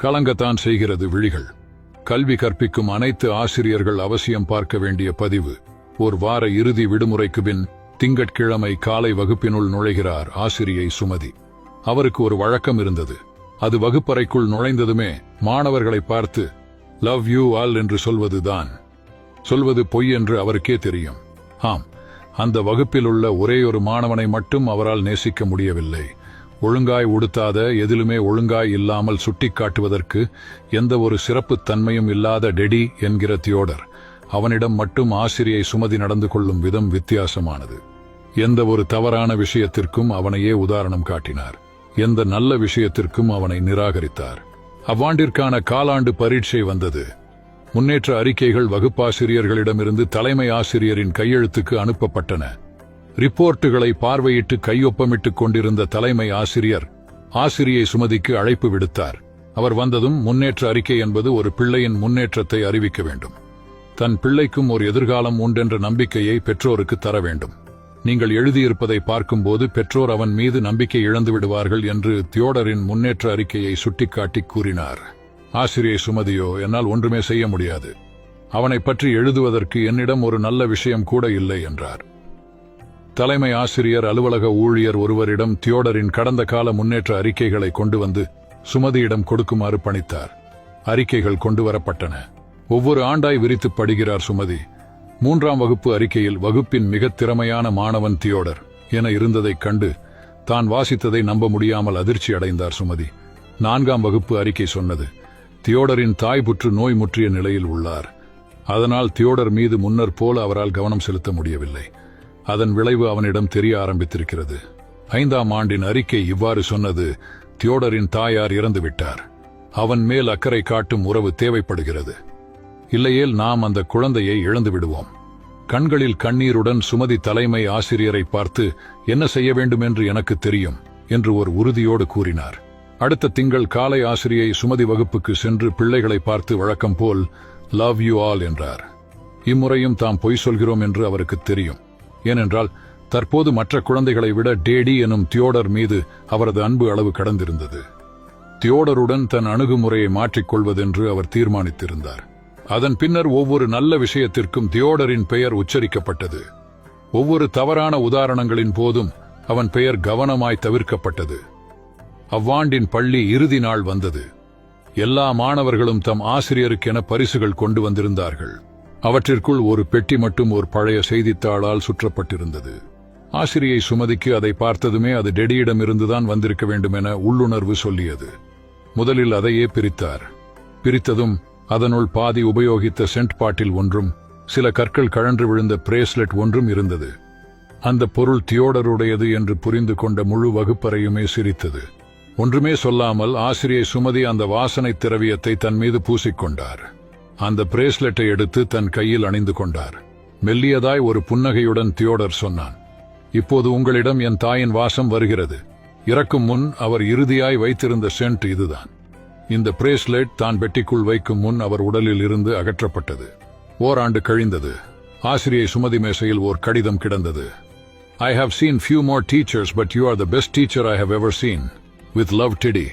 கலங்கத்தான் செய்கிறது விழிகள். கல்வி கற்பிக்கும் அனைத்து ஆசிரியர்கள் அவசியம் பார்க்க வேண்டிய பதிவு. ஒரு வார இறுதி விடுமுறைக்கு பின் திங்கட்கிழமை காலை வகுப்பினுள் நுழைகிறார் ஆசிரியை சுமதி. அவருக்கு ஒரு வழக்கம் இருந்தது. அது வகுப்பறைக்குள் நுழைந்ததுமே மாணவர்களை பார்த்து லவ் யூ ஆல் என்று சொல்வதுதான். சொல்வது பொய் என்று அவருக்கே தெரியும். ஆம், அந்த வகுப்பில் உள்ள ஒரேயொரு மாணவனை மட்டும் அவரால் நேசிக்க முடியவில்லை. ஒழுங்காய் உடுத்தாத, எதிலுமே ஒழுங்காய் இல்லாமல் சுட்டிக்காட்டுவதற்கு எந்த ஒரு சிறப்புத் தன்மையும் இல்லாத டெடி என்கிற தியோடர். அவனிடம் மட்டும் ஆசிரியை சுமதி நடந்து கொள்ளும் விதம் வித்தியாசமானது. எந்த ஒரு தவறான விஷயத்திற்கும் அவனையே உதாரணம் காட்டினார். எந்த நல்ல விஷயத்திற்கும் அவனை நிராகரித்தார். அவ்வாண்டிற்கான காலாண்டு பரீட்சை வந்தது. முன்னேற்ற அறிக்கைகள் வகுப்பாசிரியர்களிடமிருந்து தலைமை ஆசிரியரின் கையெழுத்துக்கு அனுப்பப்பட்டன. ரிப்போர்ட்டுகளை பார்வையிட்டு கையொப்பமிட்டுக் கொண்டிருந்த தலைமை ஆசிரியர் ஆசிரியை சுமதிக்கு அழைப்பு விடுத்தார். அவர் வந்ததும் முன்னேற்ற அறிக்கை என்பது ஒரு பிள்ளையின் முன்னேற்றத்தை அறிவிக்க வேண்டும். தன் பிள்ளைக்கும் ஒரு எதிர்காலம் உண்டென்ற நம்பிக்கையை பெற்றோருக்கு தர வேண்டும். நீங்கள் எழுதியிருப்பதை பார்க்கும்போது பெற்றோர் அவன் மீது நம்பிக்கை இழந்து விடுவார்கள் என்று தியோடரின் முன்னேற்ற அறிக்கையை சுட்டிக்காட்டி கூறினார். ஆசிரியை சுமதியோ, என்னால் ஒன்றுமே செய்ய முடியாது. அவனை பற்றி எழுதுவதற்கு என்னிடம் ஒரு நல்ல விஷயம் கூட இல்லை என்றார். தலைமை ஆசிரியர் அலுவலக ஊழியர் ஒருவரிடம் தியோடரின் கடந்த கால முன்னேற்ற அறிக்கைகளை கொண்டு வந்து சுமதியிடம் கொடுக்குமாறு பணித்தார். அறிக்கைகள் கொண்டு வரப்பட்டன. ஒவ்வொரு ஆண்டாய் விரித்து படிக்கிறார் சுமதி. 3ஆம் வகுப்பு அறிக்கையில் வகுப்பின் மிக திறமையான மாணவன் தியோடர் என இருந்ததைக் கண்டு தான் வாசித்ததை நம்ப முடியாமல் அதிர்ச்சி அடைந்தார் சுமதி. 4ஆம் வகுப்பு அறிக்கை சொன்னது, தியோடரின் தாய் புற்று நோய் முற்றிய நிலையில் உள்ளார். அதனால் தியோடர் மீது முன்னர் போல அவரால் கவனம் செலுத்த முடியவில்லை. அதன் விளைவு அவனிடம் தெரிய ஆரம்பித்திருக்கிறது. 5ஆம் ஆண்டின் அறிக்கை இவ்வாறு சொன்னது, தியோடரின் தாயார் இறந்துவிட்டார். அவன் மேல் அக்கறை காட்டும் உறவு தேவைப்படுகிறது. இல்லையேல் நாம் அந்த குழந்தையை இழந்து விடுவோம். கண்களில் கண்ணீருடன் சுமதி தலைமை ஆசிரியரை பார்த்து, என்ன செய்ய வேண்டும் என்று எனக்கு தெரியும் என்று ஒரு உறுதியோடு கூறினார். அடுத்த திங்கள் காலை ஆசிரியை சுமதி வகுப்புக்கு சென்று பிள்ளைகளை பார்த்து வழக்கம் போல் லவ் யூ ஆல் என்றார். இம்முறையும் தாம் பொய் சொல்கிறோம் என்று அவருக்கு தெரியும். ஏனென்றால் தற்போது மற்ற குழந்தைகளை விட டேடி எனும் தியோடர் மீது அவரது அன்பு அளவு கடந்திருந்தது. தியோடருடன் தன் அணுகுமுறையை மாற்றிக்கொள்வதென்று அவர் தீர்மானித்திருந்தார். அதன் பின்னர் ஒவ்வொரு நல்ல விஷயத்திற்கும் தியோடரின் பெயர் உச்சரிக்கப்பட்டது. ஒவ்வொரு தவறான உதாரணங்களின் போதும் அவன் பெயர் கவனமாய் தவிர்க்கப்பட்டது. அவ்வாண்டின் பள்ளி இறுதி நாள் வந்தது. எல்லா மாணவர்களும் தம் ஆசிரியருக்கென பரிசுகள் கொண்டு வந்திருந்தார்கள். அவற்றிற்குள் ஒரு பெட்டி மட்டும் ஒரு பழைய செய்தித்தாளால் சுற்றப்பட்டிருந்தது. ஆசிரியை சுமதிக்கு அதை பார்த்ததுமே அது டெடியிடமிருந்துதான் வந்திருக்க வேண்டும் என உள்ளுணர்வு சொல்லியது. முதலில் அதையே பிரித்தார். பிரித்ததும் அதனுள் பாதி உபயோகித்த சென்ட் பாட்டில் ஒன்றும் சில கற்கள் கழன்று விழுந்த பிரேஸ்லெட் ஒன்றும் இருந்தது. அந்த பொருள் தியோடருடையது என்று புரிந்து கொண்ட முழு வகுப்பறையுமே சிரித்தது. ஒன்றுமே சொல்லாமல் ஆசிரியை சுமதி அந்த வாசனை திரவியத்தை தன் மீது பூசிக்கொண்டார். அந்த பிரேஸ்லெட்டை எடுத்து தன் கையில் அணிந்து கொண்டார். மெல்லியதாய் ஒரு புன்னகையுடன் தியோடர் சொன்னான், இப்போது உங்களிடம் என் தாயின் வாசம் வருகிறது. இறக்கும் முன் அவர் இறுதியாய் வைத்திருந்த சென்ட் இதுதான். இந்த பிரேஸ்லெட் தான் பெட்டிக்குள் வைக்கும் முன் அவர் உடலில் இருந்து அகற்றப்பட்டது. ஓராண்டு கழிந்தது. ஆசிரியை சுமதி மேசையில் ஓர் கடிதம் கிடந்தது. I have seen few more teachers, but you are the best teacher I have ever seen. With love, Teddy.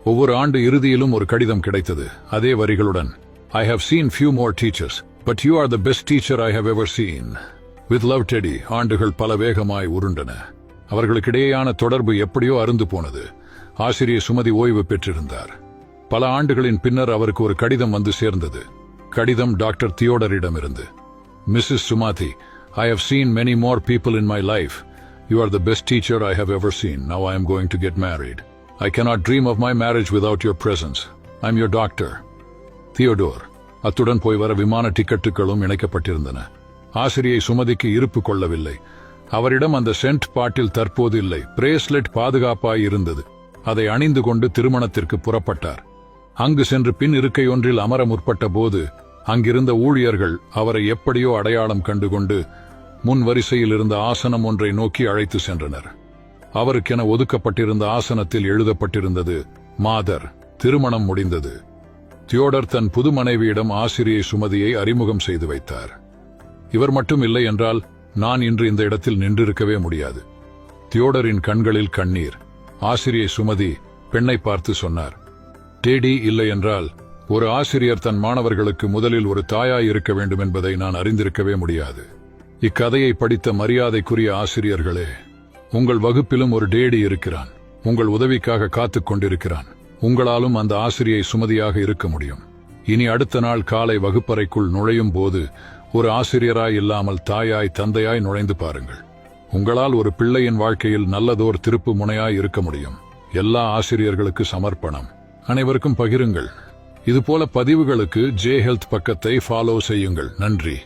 ஒவ்வொரு ஆண்டு இறுதியிலும் ஒரு கடிதம் கிடைத்தது. அதே வரிகளுடன், I have seen few more teachers, but you are the best teacher I have ever seen. With love, Teddy. ஆண்டுகள் பல வேகமாய் உருண்டன. அவர்களுக்கிடையேயான தொடர்பு எப்படியோ அருந்து போனது. ஆசிரியை சுமதி ஓய்வு பெற்றிருந்தார். பல ஆண்டுகளின் பின்னர் அவருக்கு ஒரு கடிதம் வந்து சேர்ந்தது. கடிதம் doctor தியோடரிடமிருந்து. Mrs. Sumathi, I have seen many more people in my life. You are the best teacher I have ever seen. Now I am going to get married. I cannot dream of my marriage without your presence. I am your doctor. Theodore. அத்துடன் போய் வர விமான டிக்கெட்டுகளும் இணைக்கப்பட்டிருந்தன. ஆசிரியை சுமதிக்கு இருப்பு கொள்ளவில்லை. அவரிடம் அந்த send பாட்டில் தற்போது இல்லை. பிரேஸ்லெட் பாதுகாப்பாய் இருந்தது. அதை அணிந்து கொண்டு திருமணத்திற்கு புறப்பட்டார். அங்கு சென்று பின் இருக்கை ஒன்றில் அமர முற்பட்ட போது அங்கிருந்த ஊழியர்கள் அவரை எப்படியோ அடையாளம் கண்டுகொண்டு முன் வரிசையில் இருந்த ஆசனம் ஒன்றை நோக்கி அழைத்து சென்றனர். அவருக்கென ஒதுக்கப்பட்டிருந்த ஆசனத்தில் எழுதப்பட்டிருந்தது, மாதர், திருமணம் முடிந்தது. தியோடர் தன் புது மனைவியிடம் ஆசிரியை சுமதியை அறிமுகம் செய்து வைத்தார். இவர் மட்டும் இல்லை என்றால் நான் இன்று இந்த இடத்தில் நின்றிருக்கவே முடியாது. தியோடரின் கண்களில் கண்ணீர். ஆசிரியை சுமதி பெண்ணை பார்த்து சொன்னார், டேடி, இல்லை என்றால் ஒரு ஆசிரியர் தன் மாணவர்களுக்கு முதலில் ஒரு தாயாய் இருக்க வேண்டும் என்பதை நான் அறிந்திருக்கவே முடியாது. இக்கதையை படித்த மரியாதைக்குரிய ஆசிரியர்களே, உங்கள் வகுப்பிலும் ஒரு டேடி இருக்கிறான். உங்கள் உதவிக்காக காத்துக் கொண்டிருக்கிறான். உங்களாலும் அந்த ஆசிரியை சுமதியாக இருக்க முடியும். இனி அடுத்த நாள் காலை வகுப்பறைக்குள் நுழையும் போது ஒரு ஆசிரியராய் இல்லாமல் தாயாய், தந்தையாய் நுழைந்து பாருங்கள். உங்களால் ஒரு பிள்ளையின் வாழ்க்கையில் நல்லதோர் திருப்பு முனையாய் இருக்க முடியும். எல்லா ஆசிரியர்களுக்கு சமர்ப்பணம். அனைவருக்கும் பகிருங்கள். இதுபோல பதிவுகளுக்கு ஜே ஹெல்த் பக்கத்தை ஃபாலோ செய்யுங்கள். நன்றி.